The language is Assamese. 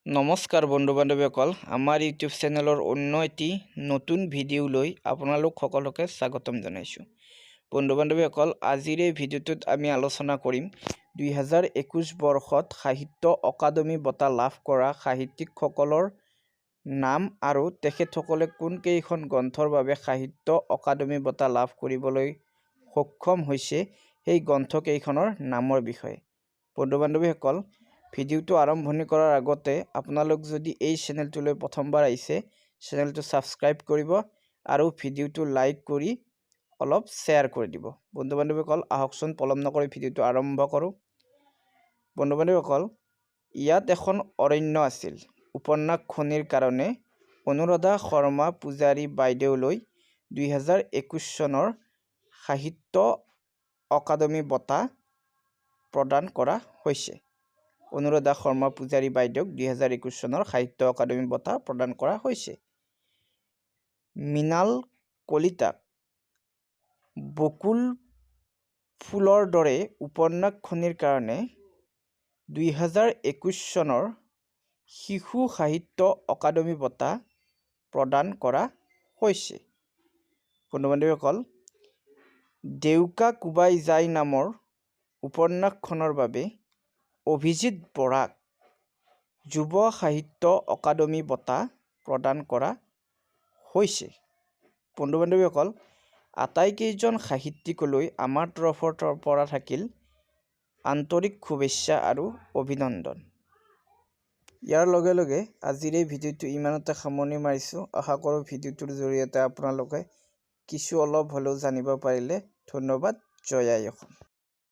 নমস্কাৰ বন্ধু বান্ধৱীসকল আমাৰ ইউটিউব চেনেলৰ অন্য এটি নতুন ভিডিঅ' লৈ আপোনালোক সকলোকে স্বাগতম জনাইছোঁ। বন্ধু বান্ধৱীসকল আজিৰ এই ভিডিঅ'টোত আমি আলোচনা কৰিম 2021 বৰ্ষত সাহিত্য অকাডেমি বঁটা লাভ কৰা সাহিত্যিকসকলৰ নাম আৰু তেখেতসকলে কোন কেইখন গ্ৰন্থৰ বাবে সাহিত্য অকাডেমি বঁটা লাভ কৰিবলৈ সক্ষম হৈছে সেই গ্ৰন্থকেইখনৰ নামৰ বিষয়ে। বন্ধু বান্ধৱীসকল ভিডিঅ'টো আৰম্ভণি কৰাৰ আগতে আপোনালোক যদি এই চেনেলটোলৈ প্ৰথমবাৰ আহিছে চেনেলটো সাবস্ক্ৰাইব কৰিব আৰু ভিডিঅ'টো লাইক কৰি অলপ শ্বেয়াৰ কৰি দিব। বন্ধু বান্ধৱীসকল আহকচোন পলম নকৰি ভিডিঅ'টো আৰম্ভ কৰোঁ। বন্ধু বান্ধৱীসকল ইয়াত এখন অৰণ্য আছিল। উপন্যাসখনিৰ কাৰণে অনুৰাধা শৰ্মা পূজাৰী বাইদেউলৈ 2021 চনৰ সাহিত্য অকাডেমি বঁটা প্ৰদান কৰা হৈছে। অনুৰাধা শৰ্মা পূজাৰী বাইদেউক 2021 চনৰ সাহিত্য অকাডেমি বঁটা প্ৰদান কৰা হৈছে। মৃণাল কলিতাক বকুল ফুলৰ দৰে উপন্যাসখনিৰ কাৰণে 2021 চনৰ শিশু সাহিত্য অকাডেমি বঁটা প্ৰদান কৰা হৈছে। বন্ধু বান্ধৱীসকল দেউকা কোবাই যায় নামৰ উপন্যাসখনৰ বাবে অভিজিত বৰাক যুৱ সাহিত্য অকাডেমি বঁটা প্ৰদান কৰা হৈছে। বন্ধু বান্ধৱীসকল আটাইকেইজন সাহিত্যিকলৈ আমাৰ তৰফৰ পৰা থাকিল আন্তৰিক শুভেচ্ছা আৰু অভিনন্দন। ইয়াৰ লগে লগে আজিৰ এই ভিডিঅ'টো ইমানতে সামৰণি মাৰিছোঁ। আশা কৰোঁ ভিডিঅ'টোৰ জৰিয়তে আপোনালোকে কিছু অলপ হ'লেও জানিব পাৰিলে। ধন্যবাদ। জয় আই অসম।